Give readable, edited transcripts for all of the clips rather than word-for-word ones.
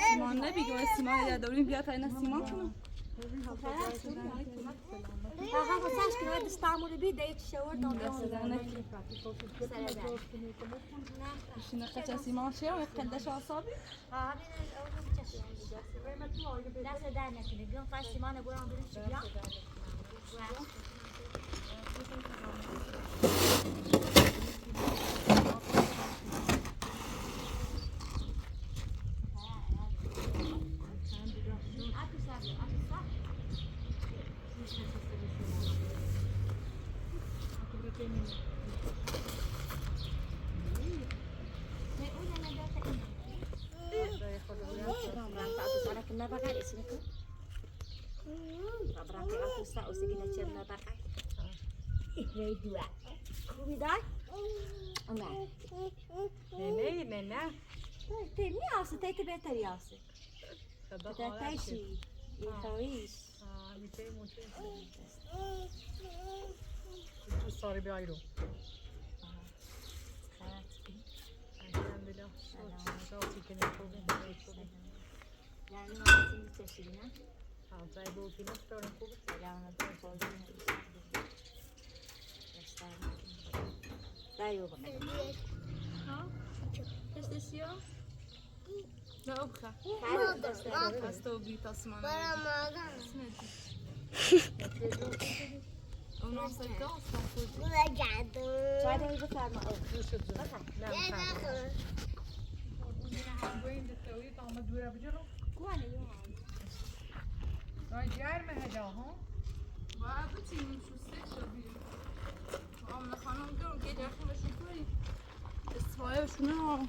سیمان نبیگه و سیمان یا دوریم بیاد تا این سیمان کنم آقا واسهش که باید استعمال بید دیت شور بشینه قچه سیمان چیه و قدش آسابی؟ دست در نکنه بیان فاش سیمان برام بریم چی بیان صار بيعيروا يعني ما تنتشرنا طيب في ناس بتوع الكوبا ايش دسيو؟ لا ابخا استوبي تصمان اون سيكون شايفه بفرما وين التوقيت عم تدور بجرو كواني يوم راجع ما هذا ها وابتي شو سيشو بي عم خانم قوم كده اخي مش كوري الصوايا شنو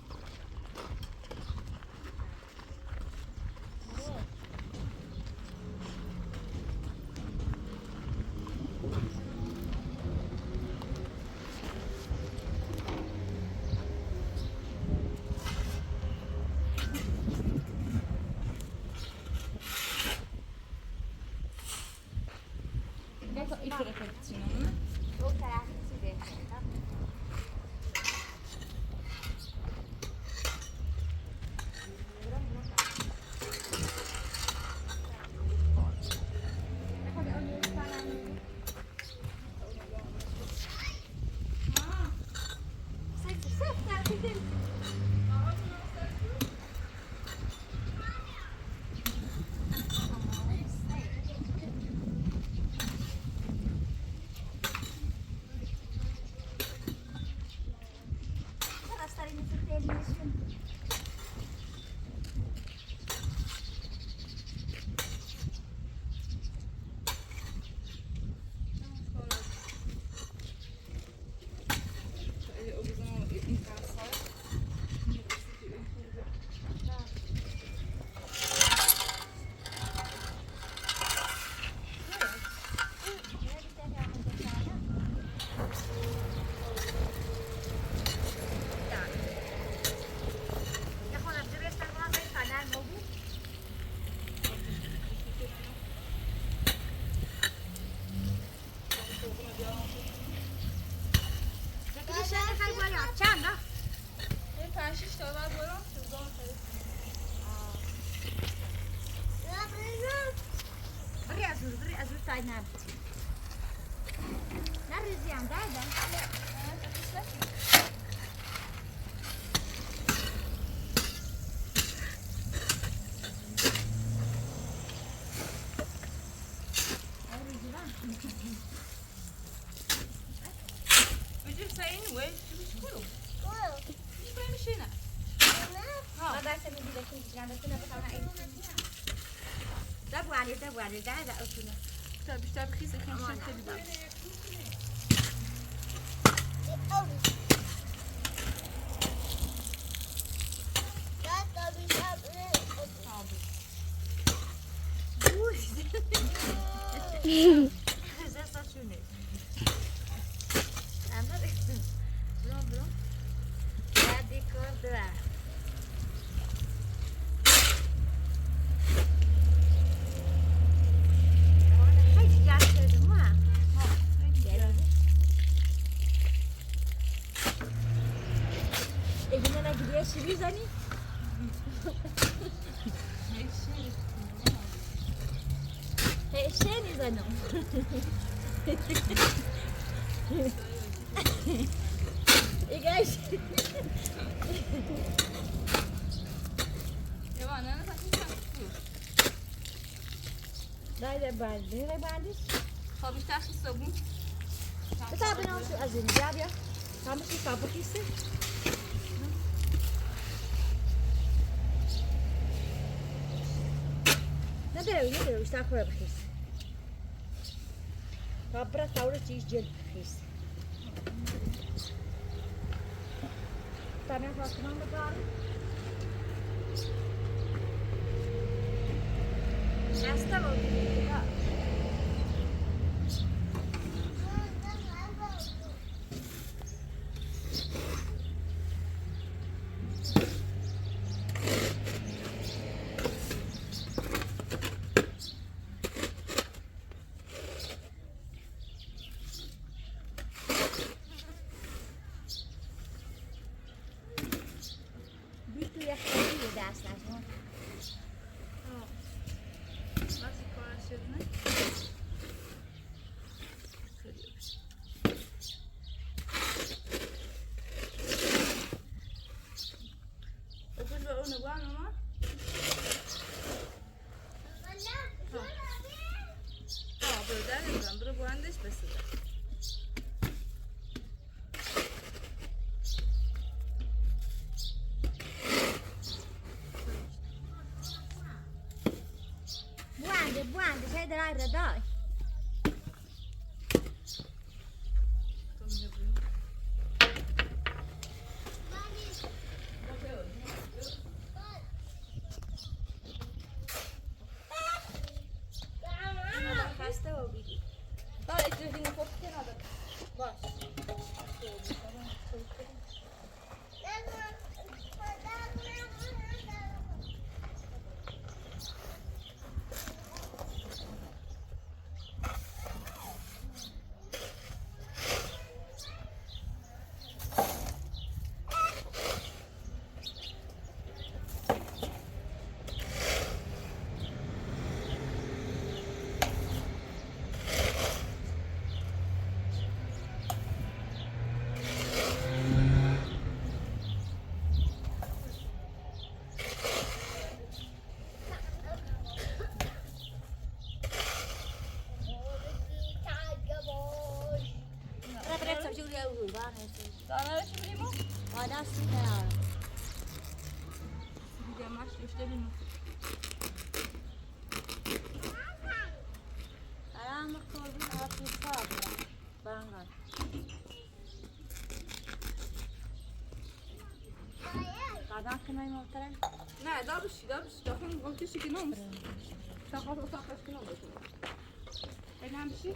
دبواني ده أكلنا. طب خيسة كم شكل ده؟ Zesta şunu. Anladın? Bro. Hadi korda. Haydi yaşadım ha. Evine gidiyor şimdi zani. Heşeni zanım. İgaş. Ja, maar dan gaat het niet. Nerede baldi? Nerede baldi? Habe ich das so gut? Kita benar su azin jab ya. Kamu sih apa kisah? نداره بیشتر خوره بخیست تا برای تاوره چیز جل بخیست تانه فاطمه بگاری نسته بودی Buang, saya dah ada dah. Sana şu bileyim mi? Ada sudah. Bir de maç işte bilmem. Alam korbin hati sabra. Bangat. Kadang kena motor. Ne, daha bir şey. Bakın o kişi kim olmuş? Sakal kim olmuş? Önemli bir şey.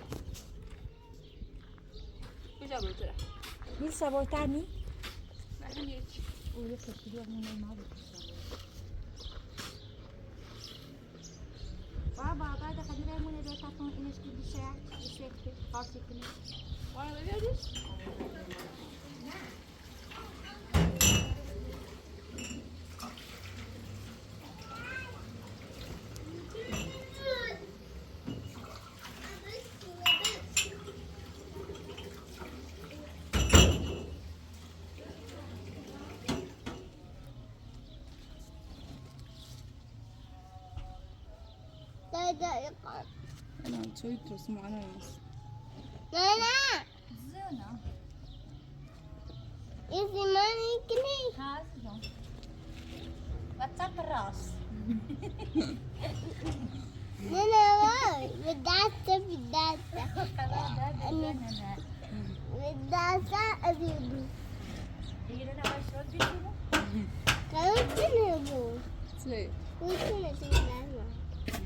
Güzel bir tane. Bir sabotani. Ben de hiç. Öyle kötü normal. Baba, بعد خلينا نعمل ده تكون إيش كل شيء يشوف خاصتنا. Bana da veririz. أنا شوي ترسم معنا ناس. Zona. Isimani kini. Hazno. WhatsApp ras. Nana wai. Vidasa. Kalau ada nana. Vidasa azibu. Ini nak masuk di sini. Kalau kini bu. Şey, Bu kini tinggal.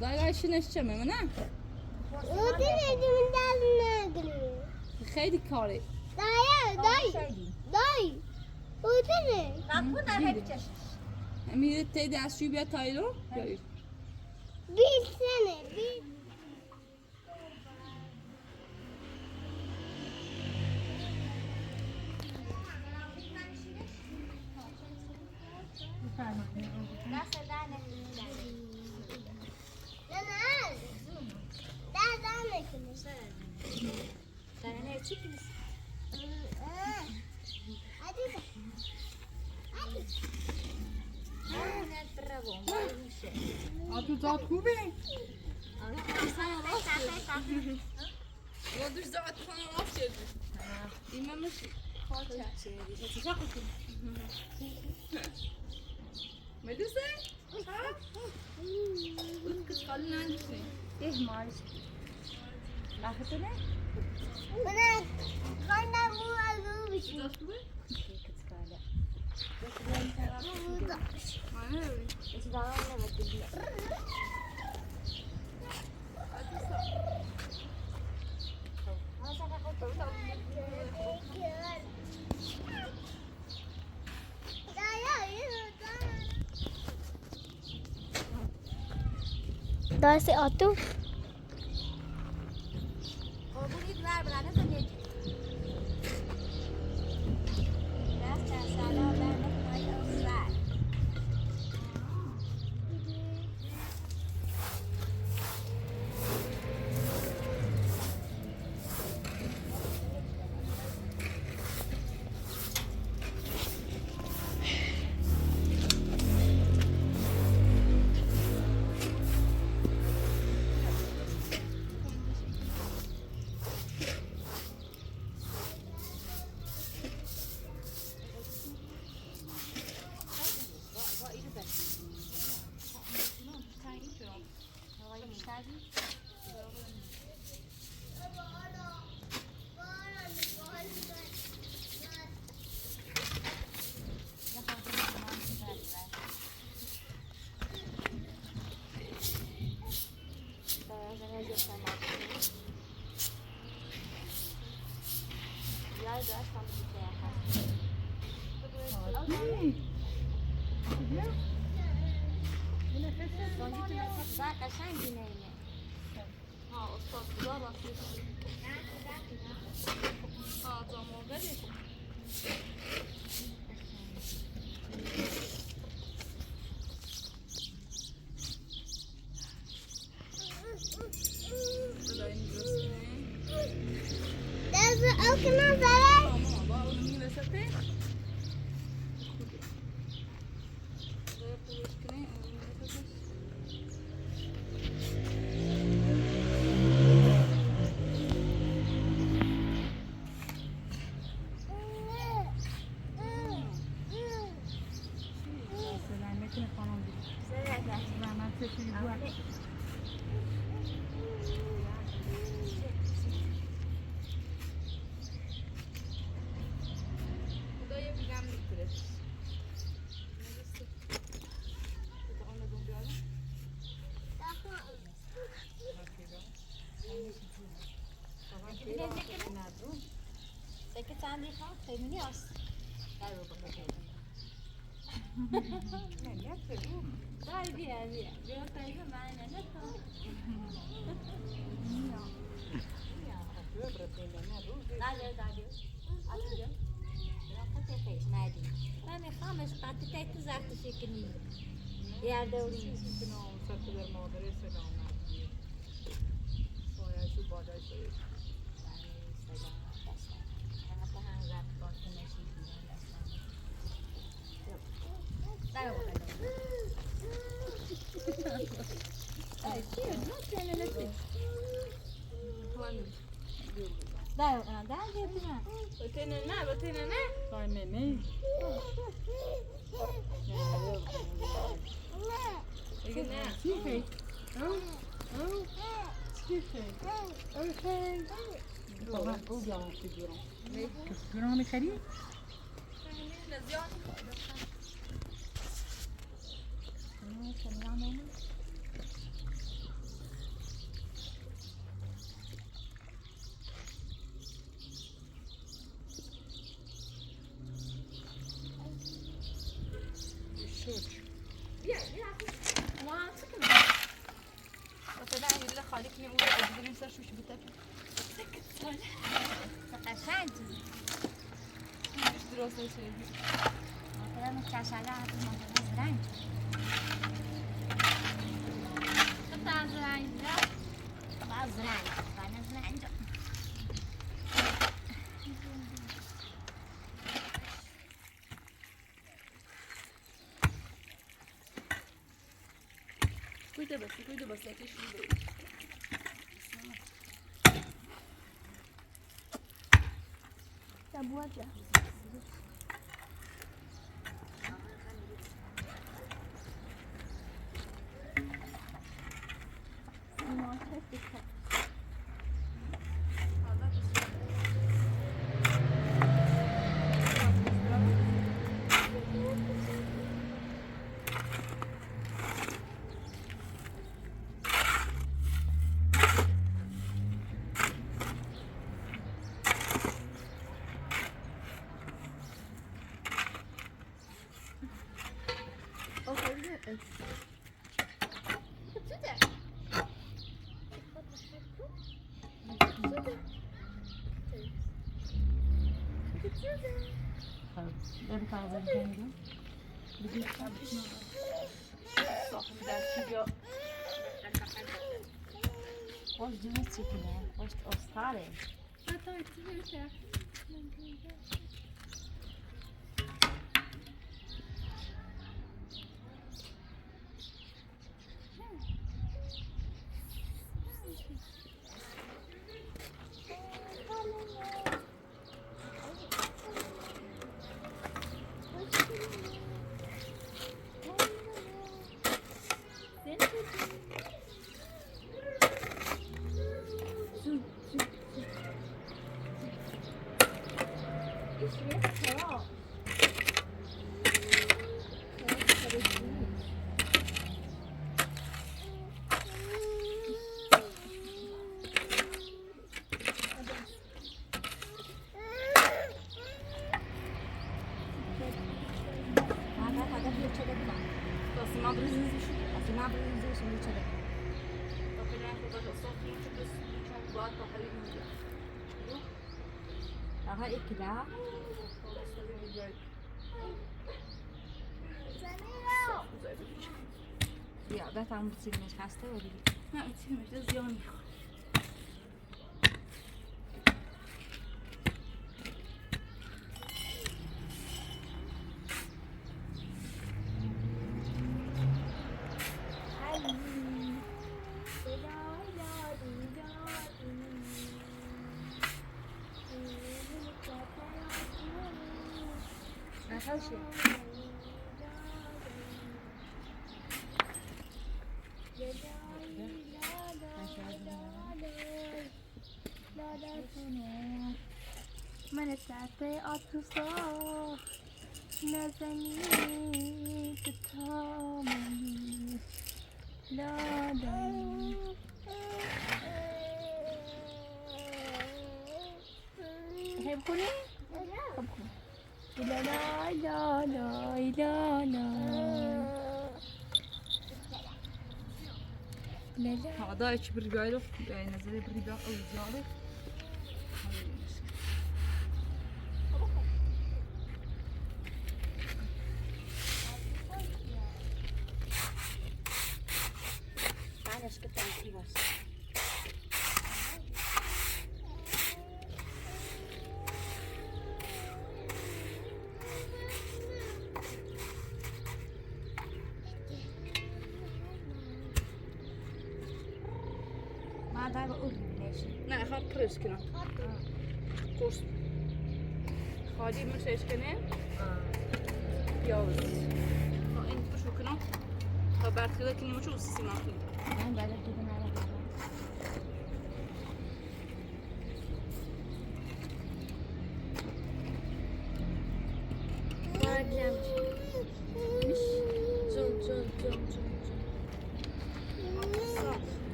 daha işine işeceğim hemen ha. Bu ودني من داس ناقلي خیلی کاره. دای ودني نبود نه بچش میره تی دستشوی بیاد تایلو بیایید. 20 سنه 20 دست در نکنید نه دست نکنی سرنه چی کنید؟ نه برگم باید میشه تو زاد خوبه؟ Ja, dus dat het gewoon afzetten. Die mama is foutje. Maar dus hè? Goed, het kan niet zijn. Dit maar Laat het er net? من خواندم رو از بشی Dat is goed. Kijk het schade. Dat Maar nee. is wel een wat te doen. درس آتو قربونی دور برنه زنید. دست چند ساله برنه کنای اوزد. درس ook naar verder. Zeker aan die gang, geef me niet als. Daar wil ik op vergeten. Daar is die, wil ik even mij net zo. Ben ik ga met spat, de tijd te zacht is ik niet. Ja, dat is het. Daar geef je maar. Wat in een na, wat in een na. Ga je met mee? Ik ga na. Stiefje. Oh. Stiefje. Oké. Dat was ook wel een stukje. Qu'est-ce que tu veux en Khali? حالك نقول بدنا ننسى شو بتاكل قشنگ مش دراسة شيء مثلا مستشعله هات المنطقه زرنج قطع زرنج ما زرنج انا زرنج كويدة بس هيك شو طب وجه داری فرزند کنید بگید صاحب درکی بیا خوش جونس چکنه خوش استاره ما برزنزي شو بس ما بنزل شو كده طب ناخد بقى صافي بس شو بعد تحرير ها كده يا بس عم بتصير مش خاسته ولا لا تصير مش زيان من ساعته عطوسا نزني تتامني لا دني تحبوني؟ لا لا لا لا لا لا لا هذا ايش برجاله نزل برجاله او زياده تعالى شكت عندي بس ما دا بقول ليش لا خاب كريس كنا كورس خادي من شيش كنا ياوز انت شو كنا خبرت كده كني مشو سيما كنا انا بعد كده انا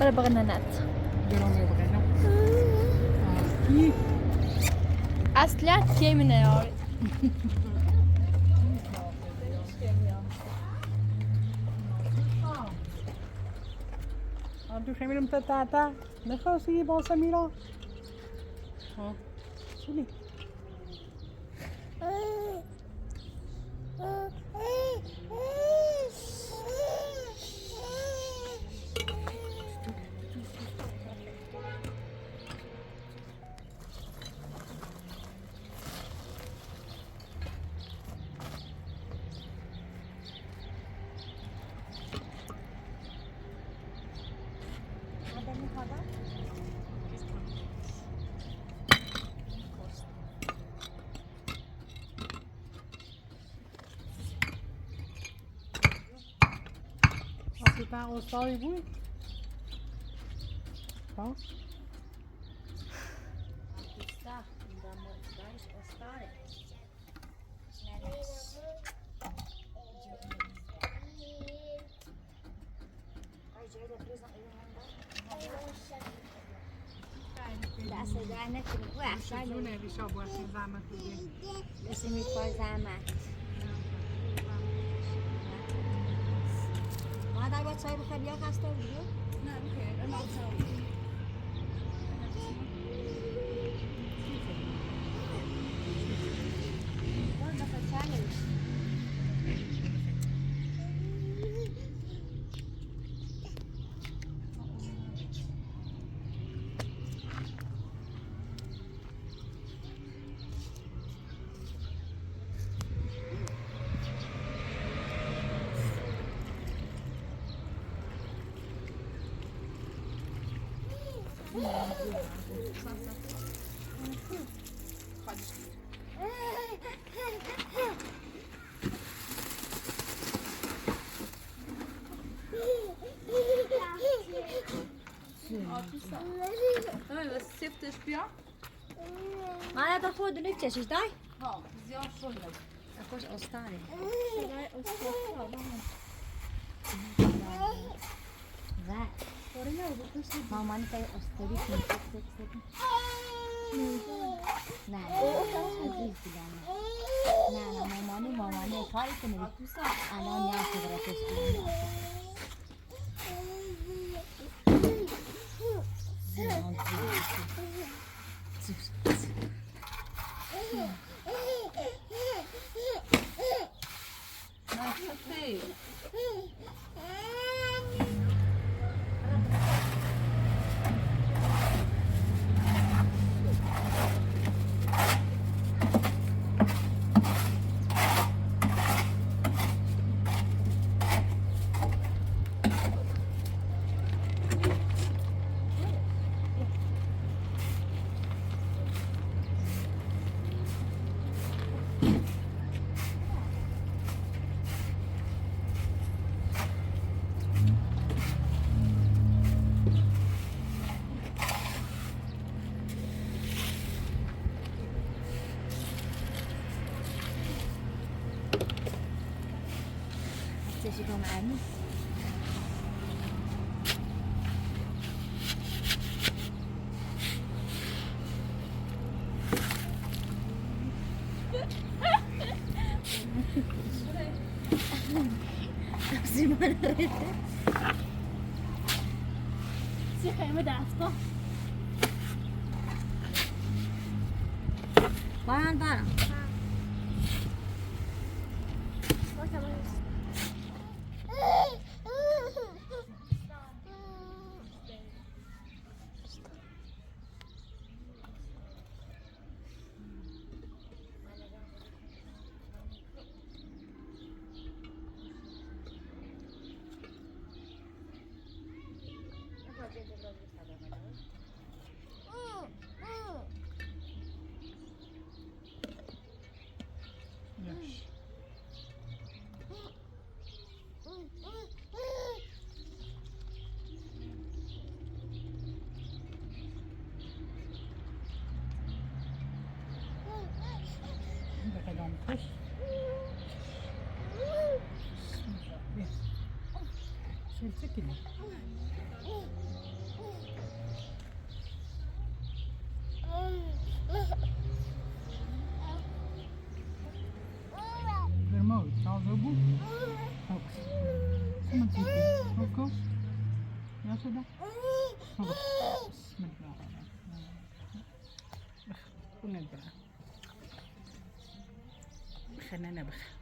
ولا بغينا نات اصلا كي من يا du geen meer om te tata. Dan gaan ze hier bij Samira. Oh, sorry. Zit daar ons stal je boei? Oh. Está, ainda mais ostare. De azt mondja, nekünk Zij doen er die zo boos in samen te doen. ezt mi fajzámát. Már vagy sajba febbiak azt a ugye? Nem, oké, een auto. Vannak a csányos. Hoi, wat is het spia? Már a fordul itt is, daj? Ha, zjár solja. Akkor ostare. Vár. Mamani kai ostari kintik. Na, aziz bilana. Na, mamani kari kene. Ana nya sigarates bilana. Okej. Ze komen aan. Zeg je me dat toch? Waar? Wacht maar eens. Yes. Dat je dan kus. Ja. Zo'n tikje. Weer mooi. Zou zo goed. Oh. Kom maar tikje. Ook kus. Ja, zo dan. خونه برا خنه نبخ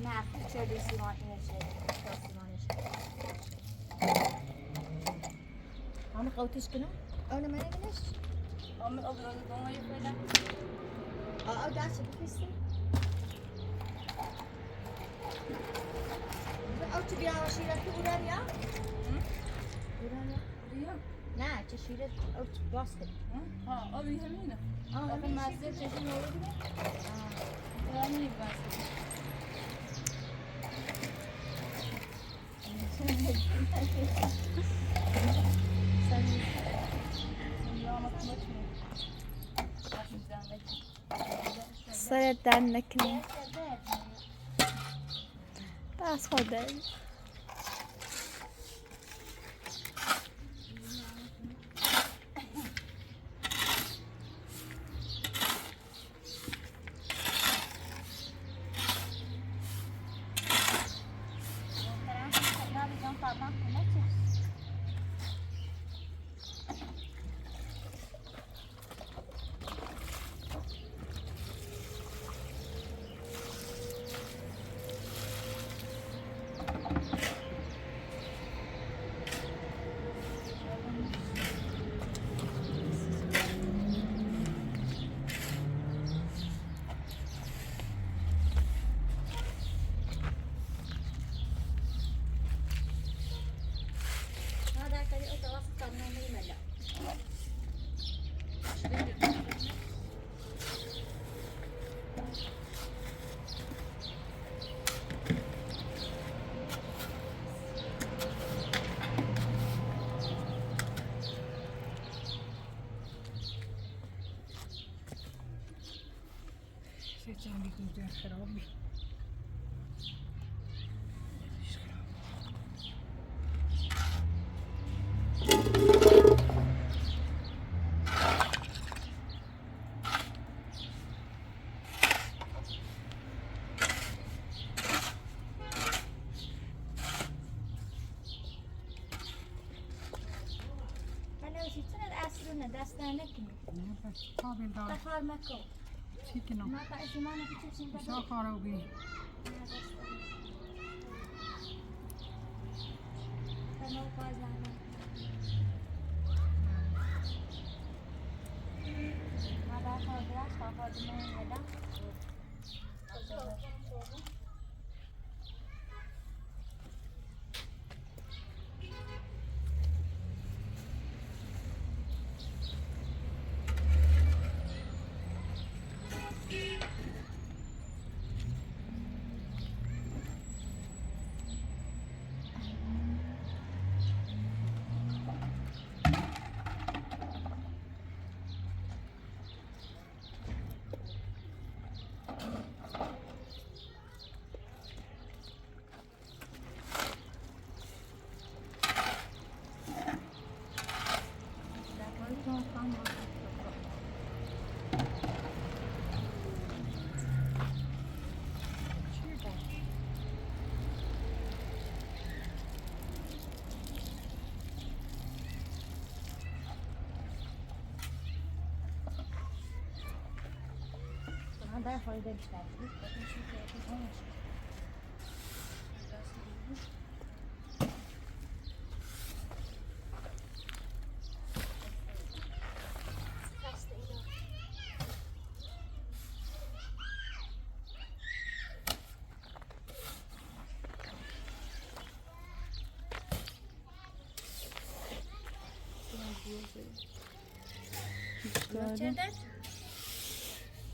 نه چه سیمان اینشه همه قوتش کنم اونو من اینش Ama alıyor onu yapıyorlar. aa gerçi bifesti او تو بیا شیرتی بودن یا بودن یا Duyuyor. نه چه شیرت او تو باسته Ha, abi همینه. آه Bakın mazide çeşin olur mu? Yani iyi ben size. Sen damatın açmıyor. سرت در نکنه بس خوده هذا كذا أتواصل قرنا ميملا سيتان بيكون جان خرابي أنا وش يصير الأسرنا دستانك نه بس قابل دار تخار مكو سيكنا ما تعرف ما أنا كنت شيء بسا خرابي كانوا قازانا هذا خضراء خضراء من هذا هذا فايدة بتاعتي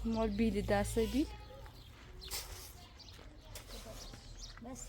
مال بیل دسته بیل بس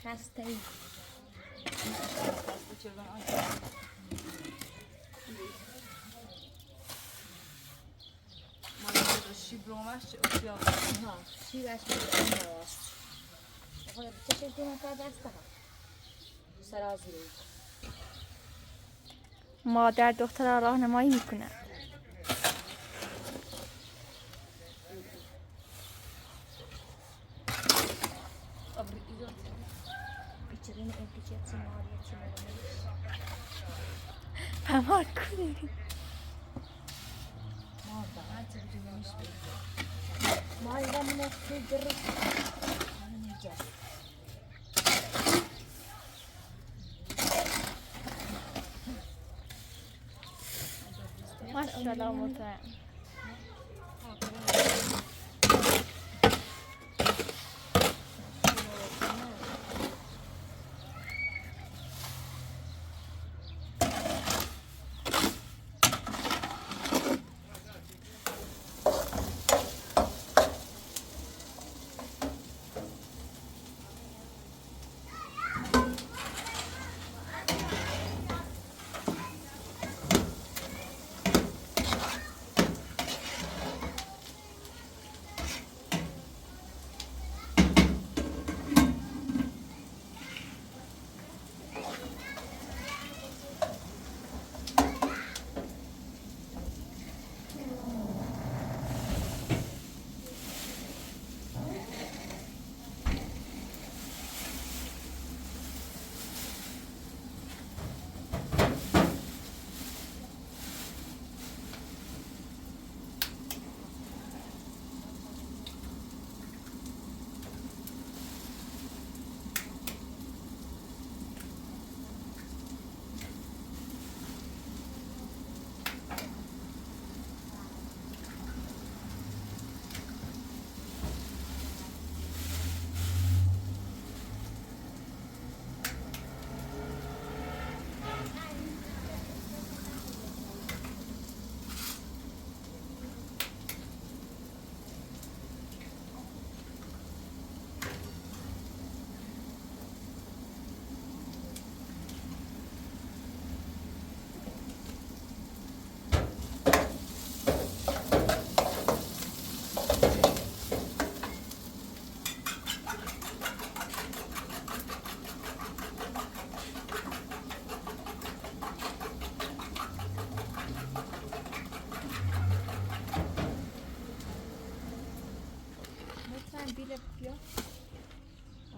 خسته ای شیب رو همش اشیاء ها شیبش میدونم راست خود چشش دونه تا دسته ها سرازی مادر دختر را راهنمایی میکنه. همه کنی ماشاءالله محترم.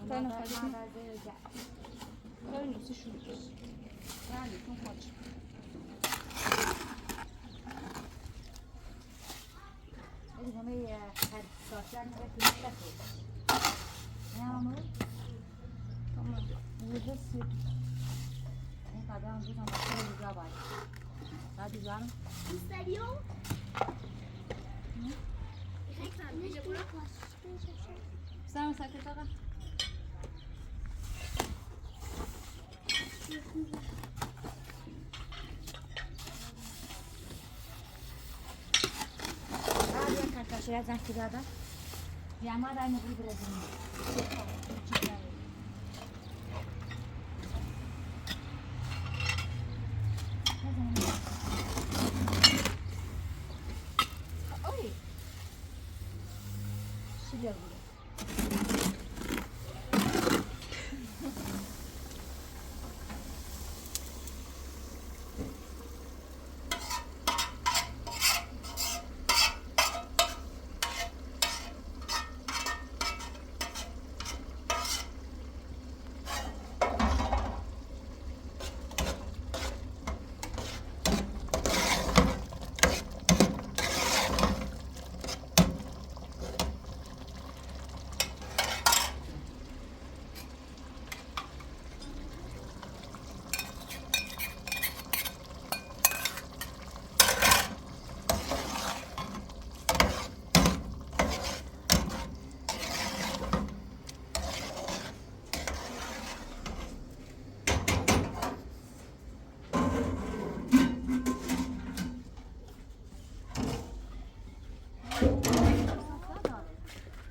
تانا خالص تانا نفسي شو يعني تو ماتش إذا ما هي خد صاشان نبي نتفق يا عمو تمام وجس إيه كذا عندي كم أكل الجبال هذا جانو En serio? Kijk naar deze blok. سام ساكت بقى هذا كان كاشيرات زنك هذا يا ما ده نبي برازيل أوي شو جابوا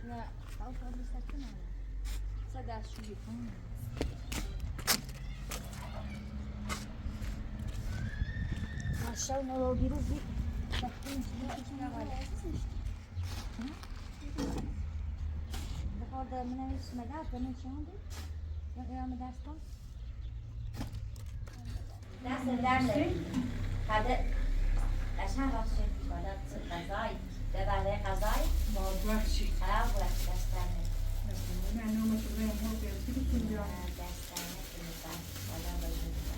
لا تعرف قبل ساكنة صدق شو يكون عشان لو بيروزي ساكنين شو نعمل بخور ده من اسمه ده من شو عندي يا مدرسة درس هذا عشان راسي بدأت غذائي ده بعد غذائي بازوحشی خلاص وقت دستانه من نومه شو بهم هو بيرتبط كل دستانه که می‌کنم حالا بجنبه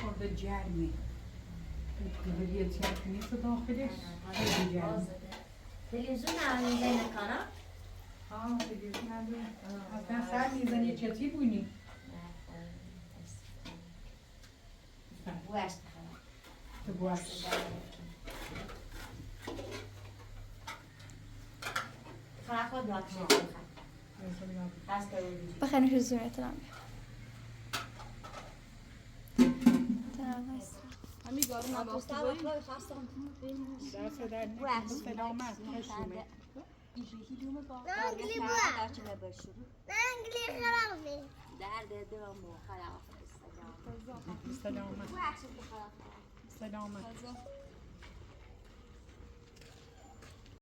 خورده جرمی قبلیه چند نیست داخلش خیلی جرمی تلویزیون هم میزنی کانا؟ ها تلویزیون نداره اصلا سر میزنی یه چتی بونی بوشت تو باش خواهد خود باید شد خسته بودی بخیر نشوزیم احترام تنم هست همین گارو نباسته خواهد بایی خسته دست در نکنه سلامت نشونه Angli bu. Angli خرابه. درد دلم خلاص سلامت سلامت